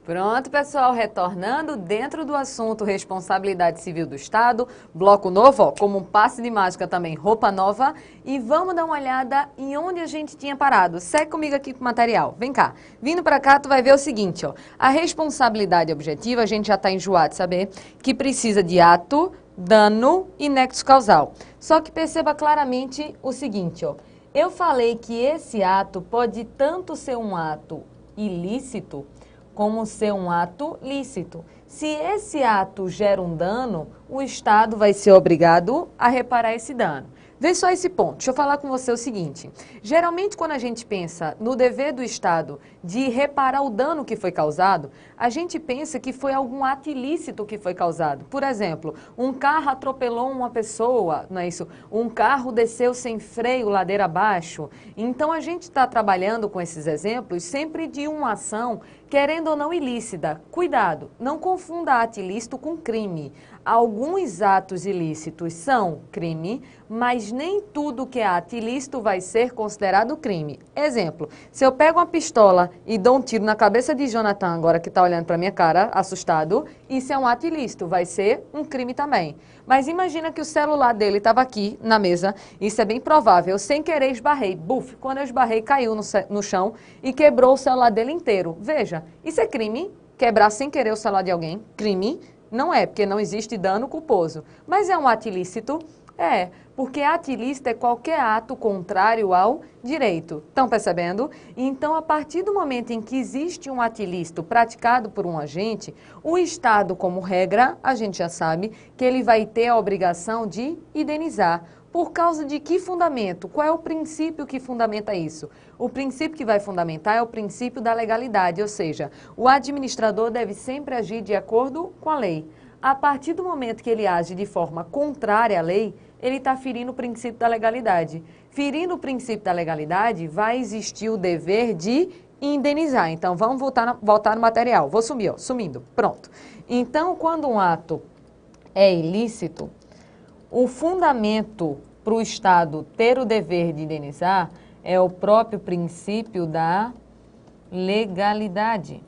Pronto, pessoal, retornando dentro do assunto responsabilidade civil do Estado, bloco novo, ó, como um passe de mágica também, roupa nova, e vamos dar uma olhada em onde a gente tinha parado. Segue comigo aqui com o material, vem cá. Vindo para cá, tu vai ver o seguinte, ó, a responsabilidade objetiva, a gente já está enjoado de saber que precisa de ato, dano e nexo causal. Só que perceba claramente o seguinte, ó, eu falei que esse ato pode tanto ser um ato ilícito, como ser um ato lícito. Se esse ato gera um dano, o Estado vai ser obrigado a reparar esse dano. Vê só esse ponto. Deixa eu falar com você o seguinte. Geralmente, quando a gente pensa no dever do Estado de reparar o dano que foi causado, a gente pensa que foi algum ato ilícito que foi causado. Por exemplo, um carro atropelou uma pessoa, não é isso? Um carro desceu sem freio ladeira abaixo. Então, a gente está trabalhando com esses exemplos sempre de uma ação, querendo ou não ilícita. Cuidado, não confunda ato ilícito com crime. Alguns atos ilícitos são crime, mas nem tudo que é ato ilícito vai ser considerado crime. Exemplo, se eu pego uma pistola e dou um tiro na cabeça de Jonathan, agora que está olhando para minha cara, assustado, isso é um ato ilícito, vai ser um crime também. Mas imagina que o celular dele estava aqui na mesa, isso é bem provável, sem querer esbarrei, buf, quando eu esbarrei caiu no chão e quebrou o celular dele inteiro. Veja, isso é crime? Quebrar sem querer o celular de alguém? Crime? Não é, porque não existe dano culposo. Mas é um ato ilícito? É, porque ato ilícito é qualquer ato contrário ao direito. Estão percebendo? Então, a partir do momento em que existe um ato ilícito praticado por um agente, o Estado, como regra, a gente já sabe que ele vai ter a obrigação de indenizar. Por causa de que fundamento? Qual é o princípio que fundamenta isso? O princípio que vai fundamentar é o princípio da legalidade, ou seja, o administrador deve sempre agir de acordo com a lei. A partir do momento que ele age de forma contrária à lei, ele está ferindo o princípio da legalidade. Ferindo o princípio da legalidade, vai existir o dever de indenizar. Então, vamos voltar no material. Vou sumir, ó, sumindo. Pronto. Então, quando um ato é ilícito, o fundamento para o Estado ter o dever de indenizar é o próprio princípio da legalidade.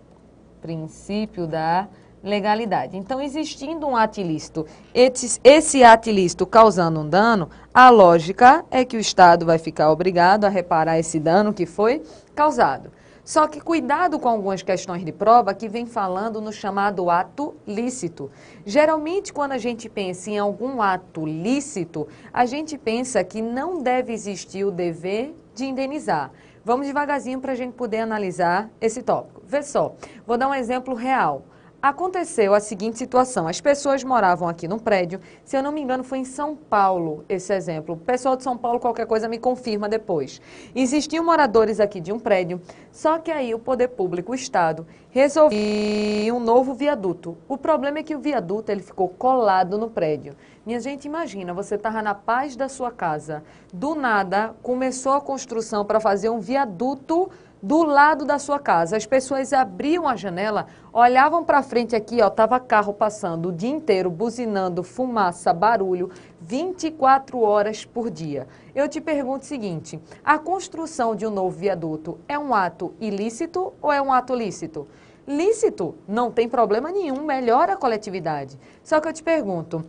Princípio da legalidade. Então, existindo um ato ilícito, esse ato ilícito causando um dano, a lógica é que o Estado vai ficar obrigado a reparar esse dano que foi causado. Só que cuidado com algumas questões de prova que vem falando no chamado ato lícito. Geralmente, quando a gente pensa em algum ato lícito, a gente pensa que não deve existir o dever de indenizar. Vamos devagarzinho para a gente poder analisar esse tópico. Vê só, vou dar um exemplo real. Aconteceu a seguinte situação, as pessoas moravam aqui num prédio, se eu não me engano foi em São Paulo esse exemplo, o pessoal de São Paulo qualquer coisa me confirma depois. Existiam moradores aqui de um prédio, só que aí o poder público, o Estado, resolveu um novo viaduto. O problema é que o viaduto ele ficou colado no prédio. Minha gente, imagina, você estava na paz da sua casa, do nada começou a construção para fazer um viaduto do lado da sua casa. As pessoas abriam a janela, olhavam para frente aqui, ó, tava carro passando o dia inteiro, buzinando, fumaça, barulho, 24 horas por dia. Eu te pergunto o seguinte, a construção de um novo viaduto é um ato ilícito ou é um ato lícito? Lícito, não tem problema nenhum, melhora a coletividade. Só que eu te pergunto,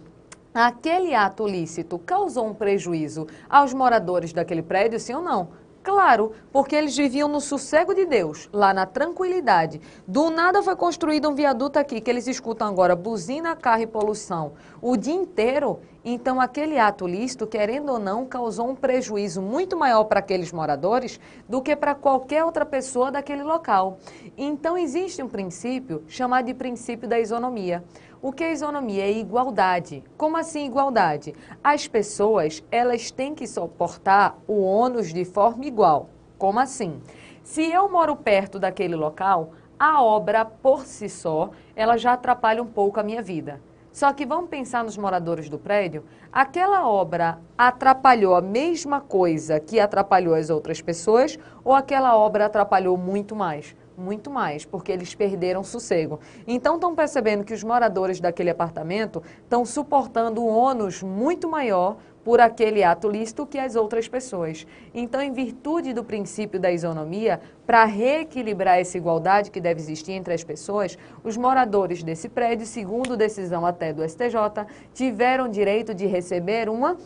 aquele ato lícito causou um prejuízo aos moradores daquele prédio, sim ou não? Claro, porque eles viviam no sossego de Deus, lá na tranquilidade. Do nada foi construído um viaduto aqui, que eles escutam agora buzina, carro e poluição o dia inteiro. Então, aquele ato lícito, querendo ou não, causou um prejuízo muito maior para aqueles moradores do que para qualquer outra pessoa daquele local. Então, existe um princípio chamado de princípio da isonomia. O que é isonomia? É igualdade. Como assim igualdade? As pessoas, elas têm que suportar o ônus de forma igual. Como assim? Se eu moro perto daquele local, a obra por si só, ela já atrapalha um pouco a minha vida. Só que vamos pensar nos moradores do prédio, aquela obra atrapalhou a mesma coisa que atrapalhou as outras pessoas ou aquela obra atrapalhou muito mais? Muito mais, porque eles perderam sossego. Então, estão percebendo que os moradores daquele apartamento estão suportando um ônus muito maior por aquele ato lícito que as outras pessoas. Então, em virtude do princípio da isonomia, para reequilibrar essa igualdade que deve existir entre as pessoas, os moradores desse prédio, segundo decisão até do STJ, tiveram direito de receber uma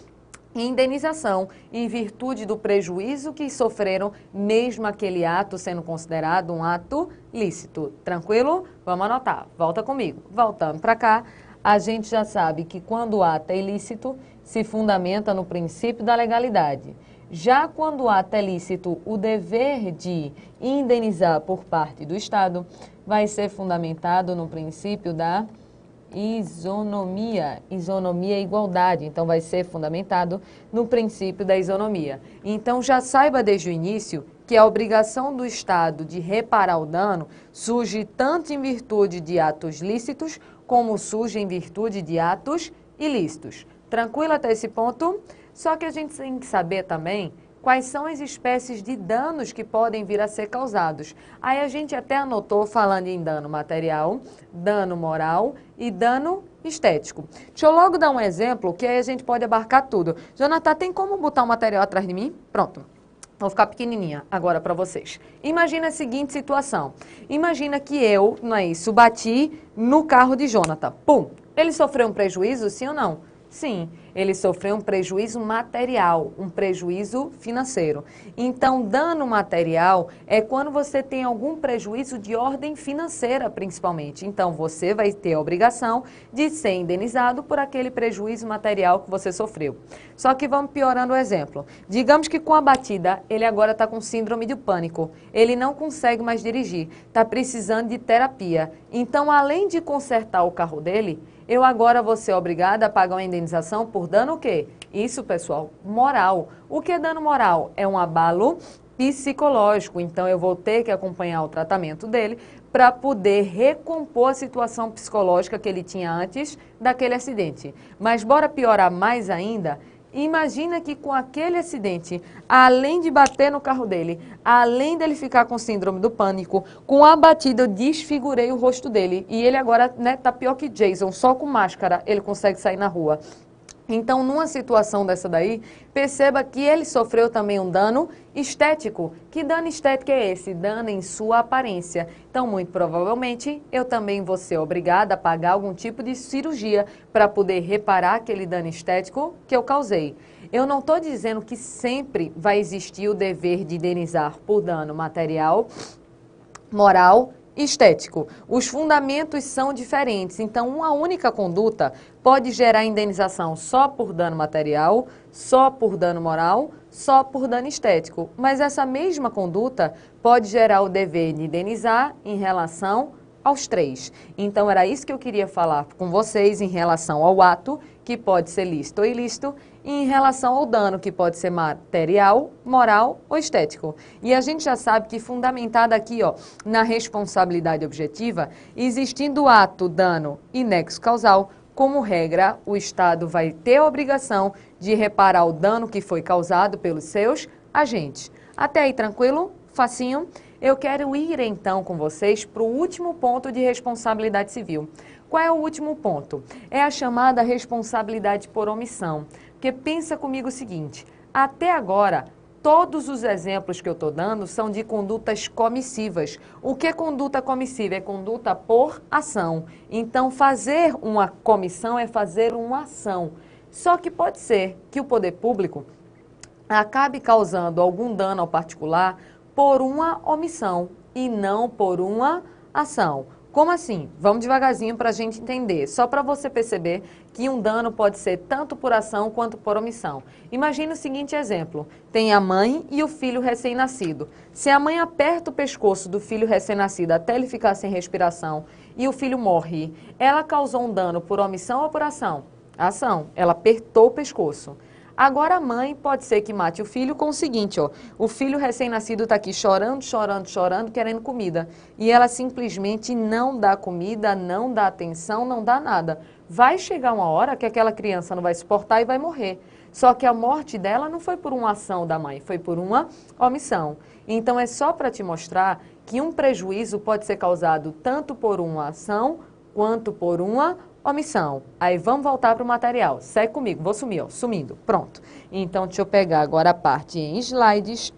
indenização em virtude do prejuízo que sofreram, mesmo aquele ato sendo considerado um ato lícito. Tranquilo? Vamos anotar. Volta comigo. Voltando para cá, a gente já sabe que quando o ato é ilícito, se fundamenta no princípio da legalidade. Já quando o ato é lícito, o dever de indenizar por parte do Estado vai ser fundamentado no princípio da isonomia. Isonomia é igualdade, então vai ser fundamentado no princípio da isonomia. Então já saiba desde o início que a obrigação do Estado de reparar o dano surge tanto em virtude de atos lícitos, como surge em virtude de atos ilícitos. Tranquilo até esse ponto? Só que a gente tem que saber também quais são as espécies de danos que podem vir a ser causados. Aí a gente até anotou falando em dano material, dano moral e dano estético. Deixa eu logo dar um exemplo, que aí a gente pode abarcar tudo. Jonathan, tem como botar o material atrás de mim? Pronto. Vou ficar pequenininha agora para vocês. Imagina a seguinte situação. Imagina que eu, não é isso, bati no carro de Jonathan. Pum! Ele sofreu um prejuízo, sim ou não? Sim, ele sofreu um prejuízo material, um prejuízo financeiro. Então, dano material é quando você tem algum prejuízo de ordem financeira, principalmente. Então, você vai ter a obrigação de ser indenizado por aquele prejuízo material que você sofreu. Só que vamos piorando o exemplo. Digamos que com a batida, ele agora está com síndrome de pânico. Ele não consegue mais dirigir, está precisando de terapia. Então, além de consertar o carro dele, eu agora vou ser obrigada a pagar uma indenização por dano o quê? Isso, pessoal, moral. O que é dano moral? É um abalo psicológico. Então, eu vou ter que acompanhar o tratamento dele para poder recompor a situação psicológica que ele tinha antes daquele acidente. Mas bora piorar mais ainda? Imagina que com aquele acidente, além de bater no carro dele, além dele ficar com síndrome do pânico, com a batida eu desfigurei o rosto dele. E ele agora, tá pior que Jason, só com máscara ele consegue sair na rua. Então, numa situação dessa daí, perceba que ele sofreu também um dano estético. Que dano estético é esse? Dano em sua aparência. Então, muito provavelmente, eu também vou ser obrigada a pagar algum tipo de cirurgia para poder reparar aquele dano estético que eu causei. Eu não estou dizendo que sempre vai existir o dever de indenizar por dano material, moral, estético. Os fundamentos são diferentes, então uma única conduta pode gerar indenização só por dano material, só por dano moral, só por dano estético. Mas essa mesma conduta pode gerar o dever de indenizar em relação aos três. Então era isso que eu queria falar com vocês em relação ao ato, que pode ser lícito ou ilícito, e em relação ao dano, que pode ser material, moral ou estético. E a gente já sabe que fundamentado aqui, na responsabilidade objetiva, existindo o ato, dano e nexo causal, como regra, o Estado vai ter a obrigação de reparar o dano que foi causado pelos seus agentes. Até aí, tranquilo? Facinho? Eu quero ir então com vocês para o último ponto de responsabilidade civil. Qual é o último ponto? É a chamada responsabilidade por omissão. Porque pensa comigo o seguinte, até agora, todos os exemplos que eu estou dando são de condutas comissivas. O que é conduta comissiva? É conduta por ação. Então, fazer uma comissão é fazer uma ação. Só que pode ser que o poder público acabe causando algum dano ao particular por uma omissão e não por uma ação. Como assim? Vamos devagarzinho para a gente entender, só para você perceber que um dano pode ser tanto por ação quanto por omissão. Imagina o seguinte exemplo, tem a mãe e o filho recém-nascido. Se a mãe aperta o pescoço do filho recém-nascido até ele ficar sem respiração e o filho morre, ela causou um dano por omissão ou por ação? Ação, ela apertou o pescoço. Agora a mãe pode ser que mate o filho com o seguinte, o filho recém-nascido está aqui chorando, chorando, chorando, querendo comida. E ela simplesmente não dá comida, não dá atenção, não dá nada. Vai chegar uma hora que aquela criança não vai suportar e vai morrer. Só que a morte dela não foi por uma ação da mãe, foi por uma omissão. Então é só para te mostrar que um prejuízo pode ser causado tanto por uma ação quanto por uma omissão. Aí vamos voltar para o material. Segue comigo, vou sumir, ó, sumindo. Pronto. Então, deixa eu pegar agora a parte em slides.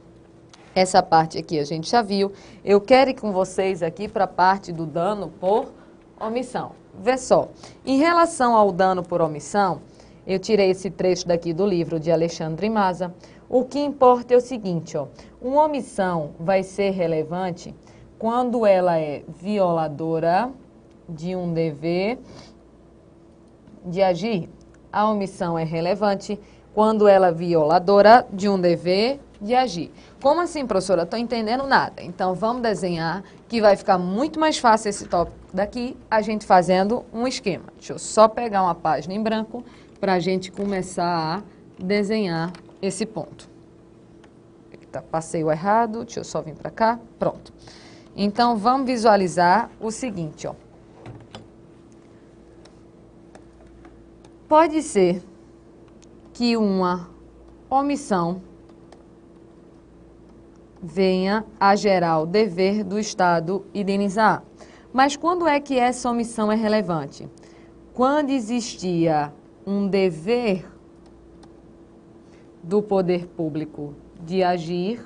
Essa parte aqui a gente já viu. Eu quero ir com vocês aqui para a parte do dano por omissão. Vê só, em relação ao dano por omissão, eu tirei esse trecho daqui do livro de Alexandre Maza. O que importa é o seguinte, ó, uma omissão vai ser relevante quando ela é violadora de um dever de agir. A omissão é relevante quando ela é violadora de um dever de agir. Como assim, professora? Estou entendendo nada. Então, vamos desenhar, que vai ficar muito mais fácil esse tópico daqui, a gente fazendo um esquema. Deixa eu só pegar uma página em branco para a gente começar a desenhar esse ponto. Eita, passei o errado, deixa eu só vir para cá. Pronto. Então, vamos visualizar o seguinte, ó. Pode ser que uma omissão venha a gerar o dever do Estado indenizar. Mas quando é que essa omissão é relevante? Quando existia um dever do poder público de agir,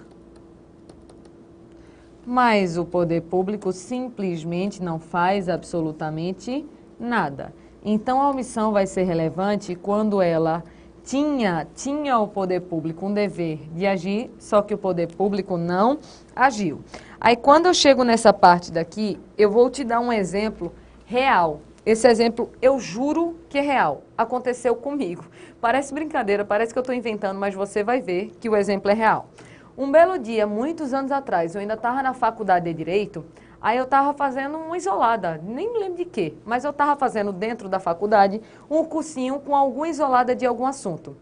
mas o poder público simplesmente não faz absolutamente nada. Então, a omissão vai ser relevante quando ela tinha o poder público um dever de agir, só que o poder público não agiu. Aí, quando eu chego nessa parte daqui, eu vou te dar um exemplo real. Esse exemplo, eu juro que é real. Aconteceu comigo. Parece brincadeira, parece que eu estou inventando, mas você vai ver que o exemplo é real. Um belo dia, muitos anos atrás, eu ainda estava na faculdade de Direito, aí eu estava fazendo uma isolada, nem me lembro de quê, mas eu estava fazendo dentro da faculdade um cursinho com alguma isolada de algum assunto.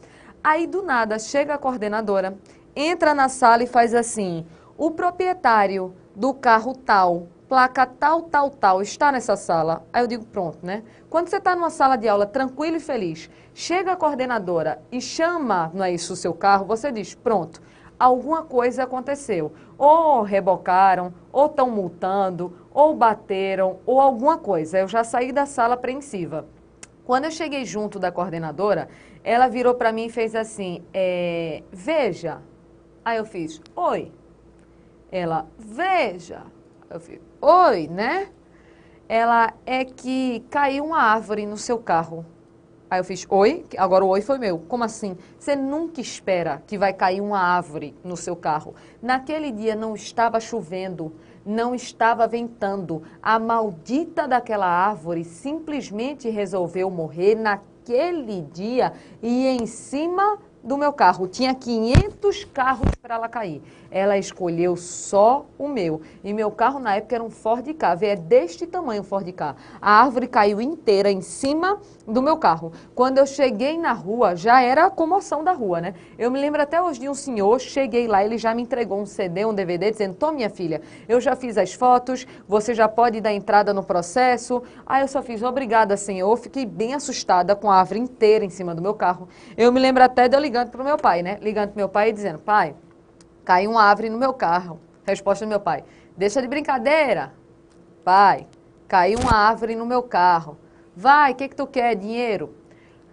Aí, do nada, chega a coordenadora, entra na sala e faz assim: o proprietário do carro tal, placa tal, tal, tal, está nessa sala. Aí eu digo, pronto, né? Quando você está numa sala de aula tranquilo e feliz, chega a coordenadora e chama, não é isso, o seu carro, você diz, pronto, alguma coisa aconteceu. Ou rebocaram, ou estão multando, ou bateram, ou alguma coisa. Eu já saí da sala apreensiva. Quando eu cheguei junto da coordenadora, ela virou para mim e fez assim, veja. Aí eu fiz, oi. Ela, veja. Eu fiz, oi, né? Ela, é que caiu uma árvore no seu carro. Aí eu fiz, oi? Agora o oi foi meu. Como assim? Você nunca espera que vai cair uma árvore no seu carro. Naquele dia não estava chovendo, não estava ventando. A maldita daquela árvore simplesmente resolveu morrer naquele dia e em cima do meu carro. Tinha 500 carros para ela cair. Ela escolheu só o meu. E meu carro na época era um Ford Ka. É deste tamanho o Ford Ka. A árvore caiu inteira em cima do meu carro. Quando eu cheguei na rua, já era a comoção da rua, né? Eu me lembro até hoje de um senhor, cheguei lá, ele já me entregou um CD, um DVD, dizendo, tô, minha filha, eu já fiz as fotos, você já pode dar entrada no processo. Aí eu só fiz, obrigada, senhor. Fiquei bem assustada com a árvore inteira em cima do meu carro. Eu me lembro até de eu ligando pro meu pai, né? Ligando pro meu pai e dizendo, pai, caiu uma árvore no meu carro. Resposta do meu pai, deixa de brincadeira. Pai, caiu uma árvore no meu carro. Vai, o que tu quer? Dinheiro?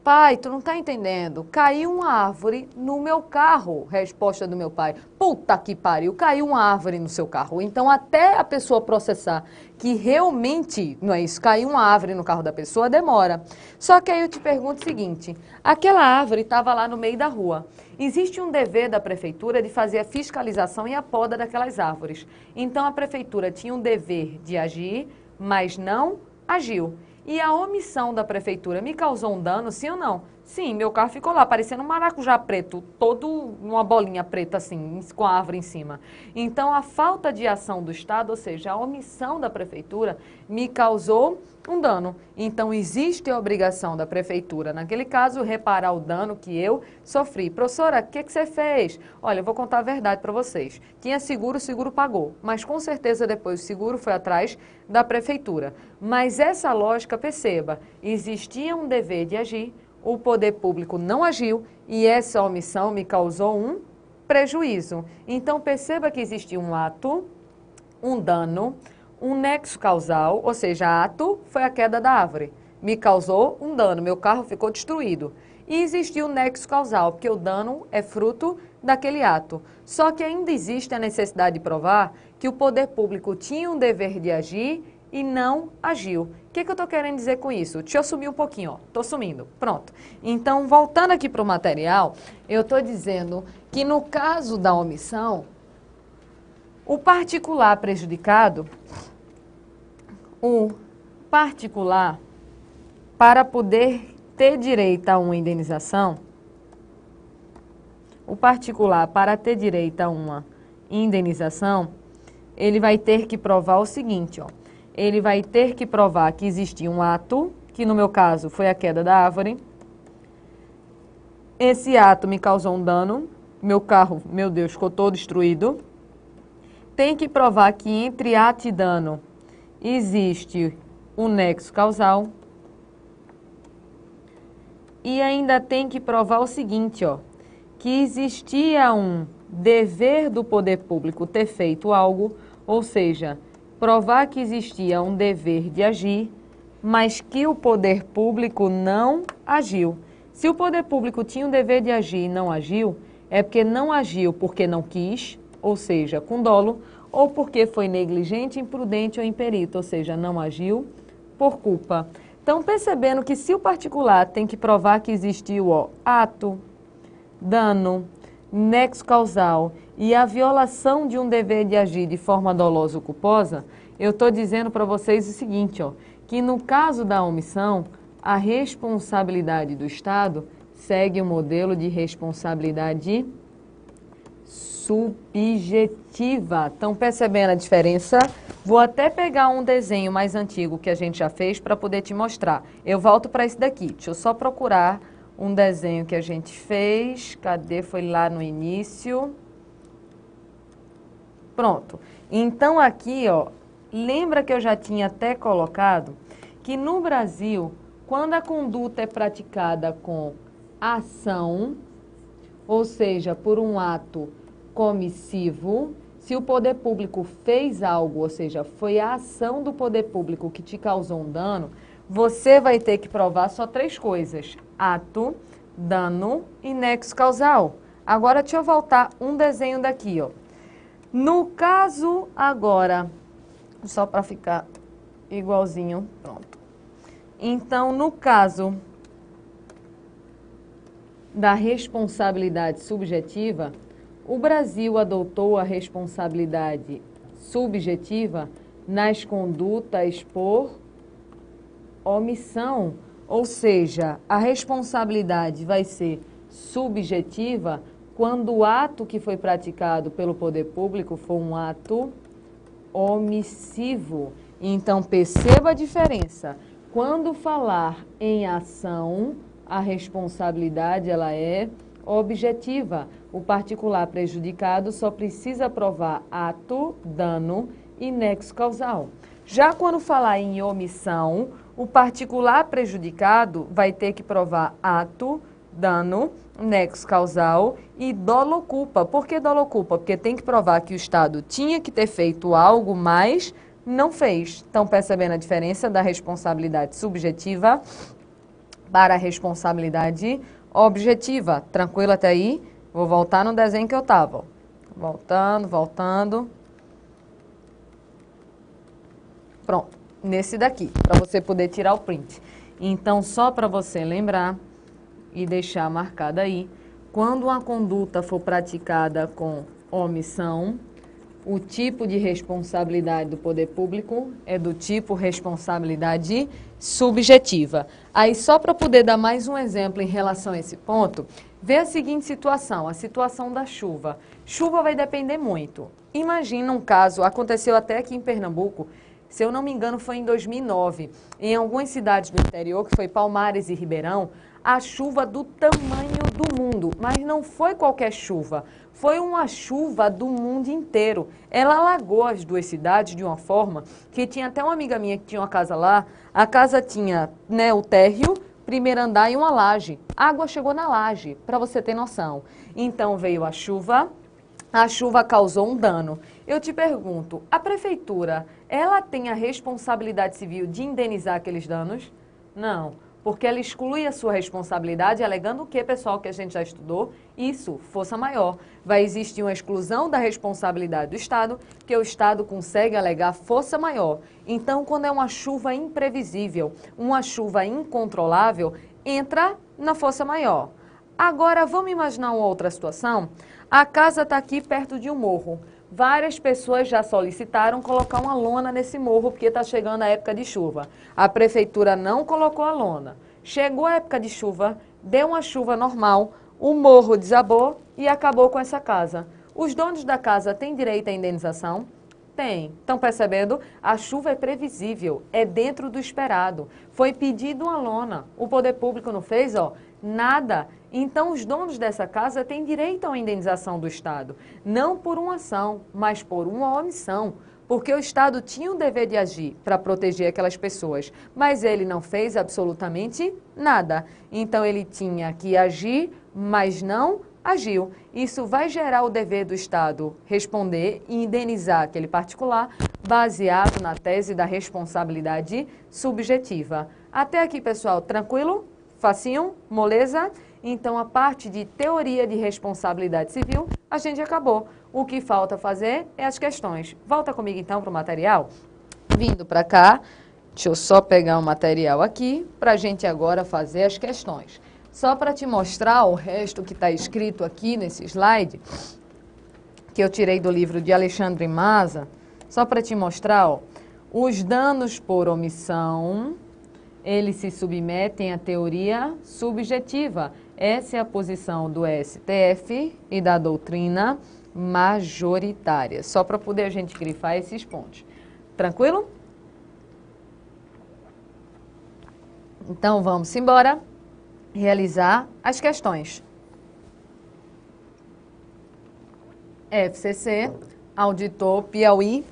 Pai, tu não tá entendendo. Caiu uma árvore no meu carro. Resposta do meu pai. Puta que pariu, caiu uma árvore no seu carro. Então, até a pessoa processar que realmente, não é isso, caiu uma árvore no carro da pessoa, demora. Só que aí eu te pergunto o seguinte, aquela árvore estava lá no meio da rua. Existe um dever da prefeitura de fazer a fiscalização e a poda daquelas árvores. Então, a prefeitura tinha um dever de agir, mas não agiu. E a omissão da prefeitura me causou um dano, sim ou não? Sim, meu carro ficou lá, parecendo um maracujá preto, todo uma bolinha preta assim, com a árvore em cima. Então, a falta de ação do Estado, ou seja, a omissão da prefeitura, me causou um dano. Então, existe a obrigação da prefeitura, naquele caso, reparar o dano que eu sofri. Professora, o que você fez? Olha, eu vou contar a verdade para vocês. Tinha seguro, o seguro pagou. Mas, com certeza, depois o seguro foi atrás da prefeitura. Mas essa lógica, perceba, existia um dever de agir, o poder público não agiu e essa omissão me causou um prejuízo. Então, perceba que existe um ato, um dano, um nexo causal, ou seja, ato foi a queda da árvore. me causou um dano, meu carro ficou destruído. E existiu o nexo causal, porque o dano é fruto daquele ato. Só que ainda existe a necessidade de provar que o poder público tinha um dever de agir e não agiu. O que eu estou querendo dizer com isso? Deixa eu sumir um pouquinho, ó. Estou sumindo. Pronto. Então, voltando aqui para o material, eu estou dizendo que no caso da omissão, o particular prejudicado, o particular, para poder ter direito a uma indenização, o particular, para ter direito a uma indenização, ele vai ter que provar o seguinte, ó. Ele vai ter que provar que existia um ato, que no meu caso foi a queda da árvore. Esse ato me causou um dano, meu carro, meu Deus, ficou todo destruído. Tem que provar que entre ato e dano existe um nexo causal. E ainda tem que provar o seguinte, ó, que existia um dever do poder público ter feito algo, ou seja, provar que existia um dever de agir, mas que o poder público não agiu. Se o poder público tinha um dever de agir e não agiu, é porque não agiu porque não quis, ou seja, com dolo, ou porque foi negligente, imprudente ou imperito, ou seja, não agiu por culpa. Então, percebendo que se o particular tem que provar que existiu, ó, ato, dano, nexo causal e a violação de um dever de agir de forma dolosa ou culposa, eu estou dizendo para vocês o seguinte, ó, que no caso da omissão, a responsabilidade do Estado segue o modelo de responsabilidade subjetiva. Estão percebendo a diferença? Vou até pegar um desenho mais antigo que a gente já fez para poder te mostrar. Eu volto para esse daqui. Deixa eu só procurar um desenho que a gente fez. Cadê? Foi lá no início. Pronto. Então aqui, ó, lembra que eu já tinha até colocado que no Brasil, quando a conduta é praticada com ação, ou seja, por um ato comissivo, se o poder público fez algo, ou seja, foi a ação do poder público que te causou um dano, você vai ter que provar só 3 coisas: ato, dano e nexo causal. Agora, deixa eu voltar um desenho daqui, ó. No caso agora, só para ficar igualzinho, pronto. Então, no caso da responsabilidade subjetiva, o Brasil adotou a responsabilidade subjetiva nas condutas por omissão, ou seja, a responsabilidade vai ser subjetiva quando o ato que foi praticado pelo poder público for um ato omissivo. Então, perceba a diferença. Quando falar em ação, a responsabilidade ela é objetiva. O particular prejudicado só precisa provar ato, dano e nexo causal. Já quando falar em omissão, o particular prejudicado vai ter que provar ato, dano, nexo causal e dolo ou culpa. Por que dolo ou culpa? Porque tem que provar que o Estado tinha que ter feito algo, mas não fez. Estão percebendo a diferença da responsabilidade subjetiva para a responsabilidade objetiva? Tranquilo até aí? Vou voltar no desenho que eu estava. Voltando. Pronto, nesse daqui, para você poder tirar o print. Então, só para você lembrar e deixar marcado aí, quando uma conduta for praticada com omissão, o tipo de responsabilidade do poder público é do tipo responsabilidade subjetiva. Aí, só para poder dar mais um exemplo em relação a esse ponto, vê a seguinte situação, a situação da chuva. Chuva vai depender muito. Imagina um caso, aconteceu até aqui em Pernambuco, se eu não me engano foi em 2009, em algumas cidades do interior, que foi Palmares e Ribeirão, a chuva do tamanho do mundo, mas não foi qualquer chuva, foi uma chuva do mundo inteiro. Ela alagou as 2 cidades de uma forma que tinha até uma amiga minha que tinha uma casa lá, a casa tinha, né, o térreo, primeiro andar e uma laje. A água chegou na laje, para você ter noção. Então veio a chuva causou um dano. Eu te pergunto, a prefeitura, ela tem a responsabilidade civil de indenizar aqueles danos? Não, porque ela exclui a sua responsabilidade, alegando o que, pessoal, que a gente já estudou? Isso, força maior. Vai existir uma exclusão da responsabilidade do Estado, que o Estado consegue alegar força maior. Então, quando é uma chuva imprevisível, uma chuva incontrolável, entra na força maior. Agora, vamos imaginar uma outra situação? A casa está aqui perto de um morro. Várias pessoas já solicitaram colocar uma lona nesse morro, porque está chegando a época de chuva. A prefeitura não colocou a lona. Chegou a época de chuva, deu uma chuva normal, o morro desabou e acabou com essa casa. Os donos da casa têm direito à indenização? Tem. Estão percebendo? A chuva é previsível, é dentro do esperado. Foi pedido uma lona. O poder público não fez, ó, nada. Então, os donos dessa casa têm direito a uma indenização do Estado. Não por uma ação, mas por uma omissão. Porque o Estado tinha o dever de agir para proteger aquelas pessoas, mas ele não fez absolutamente nada. Então, ele tinha que agir, mas não agiu. Isso vai gerar o dever do Estado responder e indenizar aquele particular baseado na tese da responsabilidade subjetiva. Até aqui, pessoal, tranquilo? Facinho? Moleza? Então, a parte de teoria de responsabilidade civil, a gente acabou. O que falta fazer é as questões. Volta comigo, então, para o material. Vindo para cá, deixa eu só pegar o material aqui, para a gente agora fazer as questões. Só para te mostrar o resto que está escrito aqui nesse slide, que eu tirei do livro de Alexandre Maza, só para te mostrar, ó, os danos por omissão, eles se submetem à teoria subjetiva. Essa é a posição do STF e da doutrina majoritária. Só para poder a gente grifar esses pontos. Tranquilo? Então, vamos embora realizar as questões. FCC, auditor Piauí,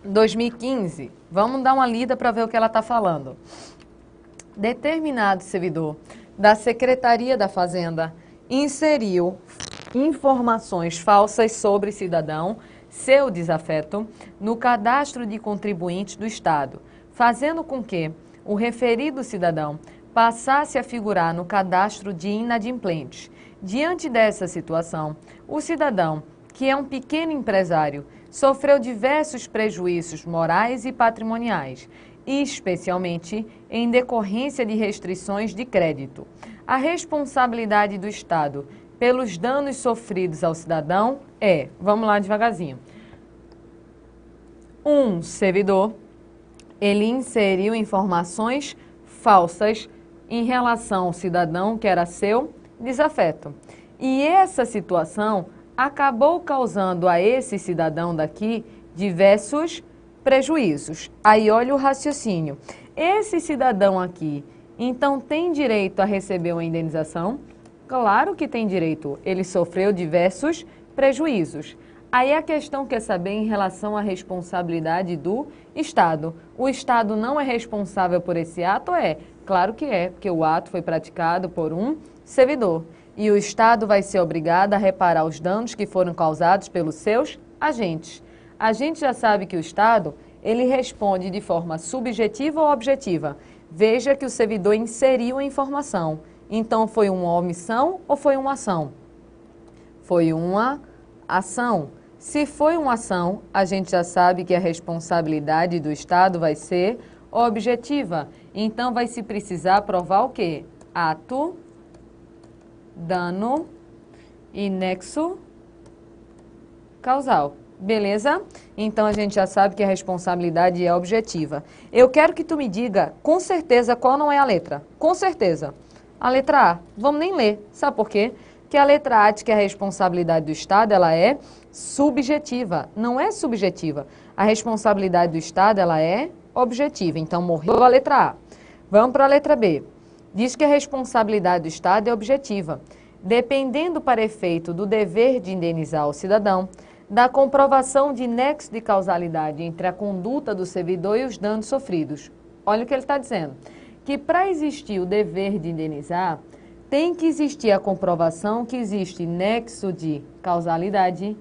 2015. Vamos dar uma lida para ver o que ela está falando. Determinado servidor da Secretaria da Fazenda inseriu informações falsas sobre cidadão, seu desafeto, no cadastro de contribuintes do Estado, fazendo com que o referido cidadão passasse a figurar no cadastro de inadimplentes. Diante dessa situação, o cidadão, que é um pequeno empresário, sofreu diversos prejuízos morais e patrimoniais, especialmente em decorrência de restrições de crédito. A responsabilidade do Estado pelos danos sofridos ao cidadão é, vamos lá devagarzinho, um servidor, ele inseriu informações falsas em relação ao cidadão que era seu desafeto. E essa situação acabou causando a esse cidadão daqui diversos prejuízos. Aí olha o raciocínio. Esse cidadão aqui, então, tem direito a receber uma indenização? Claro que tem direito. Ele sofreu diversos prejuízos. Aí a questão quer saber em relação à responsabilidade do Estado. O Estado não é responsável por esse ato? É. Claro que é, porque o ato foi praticado por um servidor. E o Estado vai ser obrigado a reparar os danos que foram causados pelos seus agentes. A gente já sabe que o Estado, ele responde de forma subjetiva ou objetiva. Veja que o servidor inseriu a informação. Então, foi uma omissão ou foi uma ação? Foi uma ação. Se foi uma ação, a gente já sabe que a responsabilidade do Estado vai ser objetiva. Então, vai se precisar provar o quê? Ato, dano e nexo causal. Beleza? Então, a gente já sabe que a responsabilidade é objetiva. Eu quero que tu me diga, com certeza, qual não é a letra. Com certeza. A letra A. Vamos nem ler. Sabe por quê? Que a letra A diz que a responsabilidade do Estado, ela é subjetiva. Não é subjetiva. A responsabilidade do Estado, ela é objetiva. Então, morreu a letra A. Vamos para a letra B. Diz que a responsabilidade do Estado é objetiva. Dependendo para efeito do dever de indenizar o cidadão, da comprovação de nexo de causalidade entre a conduta do servidor e os danos sofridos. Olha o que ele está dizendo. Que para existir o dever de indenizar, tem que existir a comprovação que existe nexo de causalidade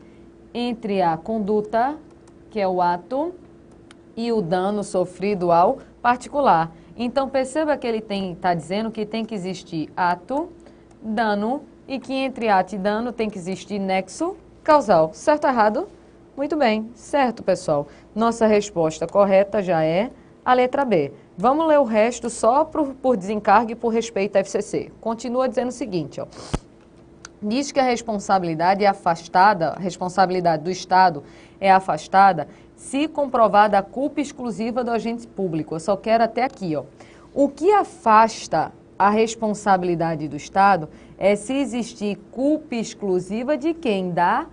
entre a conduta, que é o ato, e o dano sofrido ao particular. Então, perceba que ele está dizendo que tem que existir ato, dano, e que entre ato e dano tem que existir nexo causal. Certo ou errado? Muito bem, certo, pessoal. Nossa resposta correta já é a letra B. Vamos ler o resto só por desencargo e por respeito à FCC. Continua dizendo o seguinte, ó. Diz que a responsabilidade é afastada, a responsabilidade do Estado é afastada se comprovada a culpa exclusiva do agente público. Eu só quero até aqui, ó. O que afasta a responsabilidade do Estado é se existir culpa exclusiva de quem? Da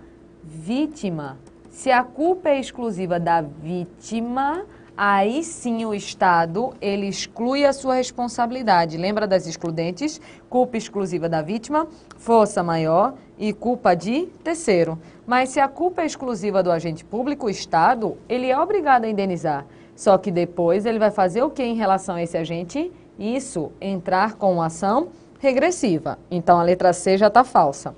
vítima. Se a culpa é exclusiva da vítima, aí sim o Estado, ele exclui a sua responsabilidade. Lembra das excludentes? Culpa exclusiva da vítima, força maior e culpa de terceiro. Mas se a culpa é exclusiva do agente público, o Estado, ele é obrigado a indenizar. Só que depois ele vai fazer o que em relação a esse agente? Isso, entrar com uma ação regressiva. Então a letra C já está falsa.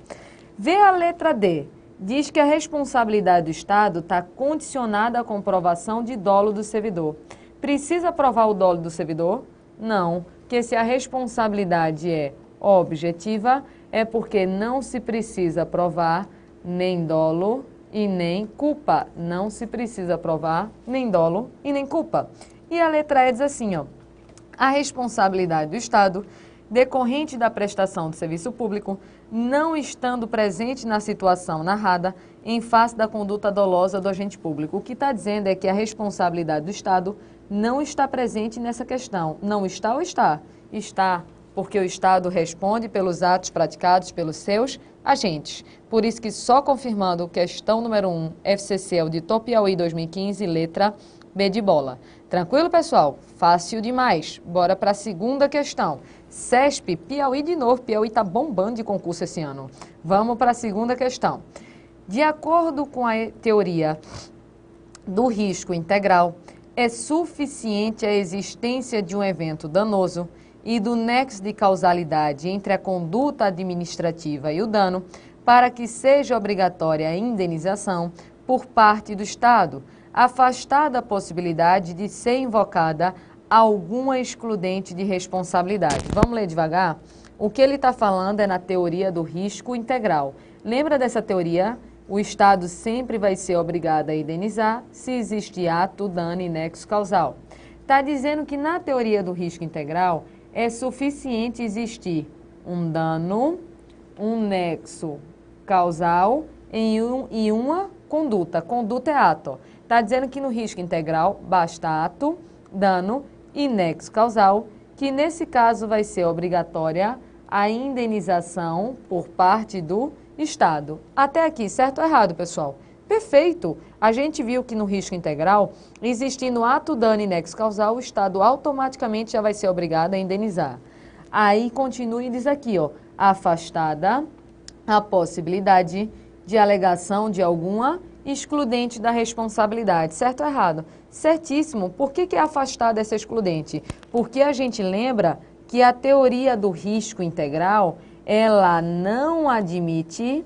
Vê a letra D. Diz que a responsabilidade do Estado está condicionada à comprovação de dolo do servidor. Precisa provar o dolo do servidor? Não, porque se a responsabilidade é objetiva, é porque não se precisa provar nem dolo e nem culpa. Não se precisa provar nem dolo e nem culpa. E a letra E diz assim, ó, a responsabilidade do Estado decorrente da prestação de serviço público, não estando presente na situação narrada em face da conduta dolosa do agente público. O que está dizendo é que a responsabilidade do Estado não está presente nessa questão. Não está ou está? Está, porque o Estado responde pelos atos praticados pelos seus agentes. Por isso que só confirmando questão número 1, FCC Auditor Piauí 2015, letra B de bola. Tranquilo, pessoal? Fácil demais. Bora para a segunda questão. CESP, Piauí de novo. Piauí está bombando de concurso esse ano. Vamos para a segunda questão. De acordo com a teoria do risco integral, é suficiente a existência de um evento danoso e do nexo de causalidade entre a conduta administrativa e o dano para que seja obrigatória a indenização por parte do Estado, afastada a possibilidade de ser invocada alguma excludente de responsabilidade. Vamos ler devagar? O que ele está falando é na teoria do risco integral. Lembra dessa teoria? O Estado sempre vai ser obrigado a indenizar se existe ato, dano e nexo causal. Está dizendo que na teoria do risco integral é suficiente existir um dano, um nexo causal e uma conduta. Conduta é ato. Está dizendo que no risco integral basta ato, dano e nexo causal, que nesse caso vai ser obrigatória a indenização por parte do Estado. Até aqui, certo ou errado, pessoal? Perfeito! A gente viu que no risco integral, existindo ato, dano e nexo causal, o Estado automaticamente já vai ser obrigado a indenizar. Aí continua e diz aqui, ó, afastada a possibilidade de alegação de alguma excludente da responsabilidade. Certo ou errado? Certíssimo. Por que é afastada essa excludente? Porque a gente lembra que a teoria do risco integral, ela não admite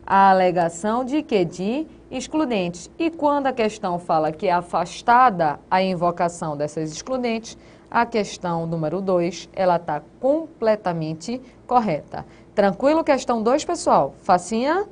a alegação de quê? De excludentes. E quando a questão fala que é afastada a invocação dessas excludentes, a questão número 2, ela está completamente correta. Tranquilo? Questão 2, pessoal? Facinha?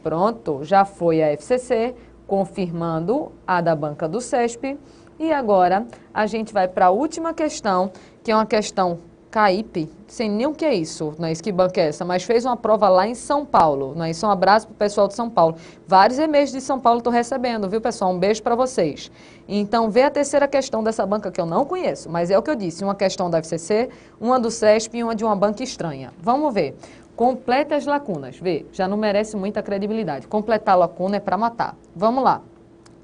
Pronto, já foi a FCC, confirmando a da banca do CESP. E agora a gente vai para a última questão, que é uma questão CAIP, sem nem o que é isso, não é isso, que banca é essa, mas fez uma prova lá em São Paulo, não é isso? Um abraço para o pessoal de São Paulo. Vários e-mails de São Paulo estou recebendo, viu, pessoal? Um beijo para vocês. Então, vê a terceira questão dessa banca que eu não conheço, mas é o que eu disse, uma questão da FCC, uma do CESP e uma de uma banca estranha. Vamos ver. Completa as lacunas. Vê, já não merece muita credibilidade. Completar a lacuna é para matar. Vamos lá.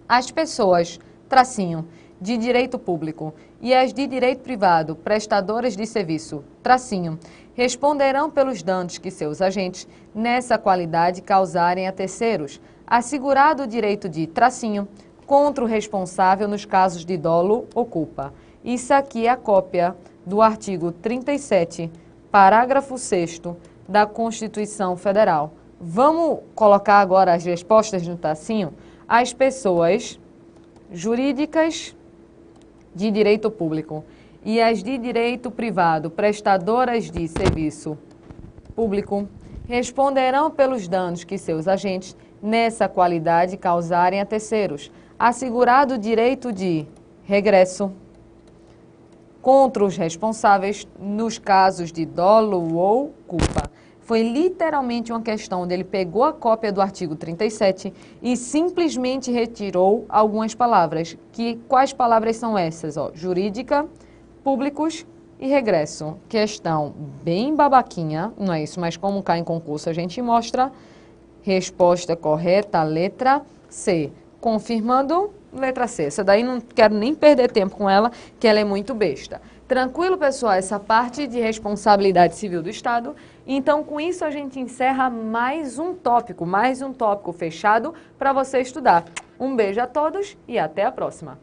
As pessoas, tracinho, de direito público e as de direito privado, prestadoras de serviço, tracinho, responderão pelos danos que seus agentes, nessa qualidade, causarem a terceiros, assegurado o direito de, tracinho, contra o responsável nos casos de dolo ou culpa. Isso aqui é a cópia do artigo 37, parágrafo 6º, da Constituição Federal. Vamos colocar agora as respostas no tracinho? As pessoas jurídicas de direito público e as de direito privado, prestadoras de serviço público, responderão pelos danos que seus agentes, nessa qualidade, causarem a terceiros, assegurado o direito de regresso contra os responsáveis nos casos de dolo ou culpa. Foi literalmente uma questão onde ele pegou a cópia do artigo 37 e simplesmente retirou algumas palavras. Quais palavras são essas? Jurídica, públicos e regresso. Questão bem babaquinha, não é isso? Mas como cai em concurso a gente mostra. Resposta correta, letra C. Confirmando, letra C. Essa daí não quero nem perder tempo com ela, que ela é muito besta. Tranquilo, pessoal, essa parte de responsabilidade civil do Estado. Então, com isso, a gente encerra mais um tópico fechado para você estudar. Um beijo a todos e até a próxima.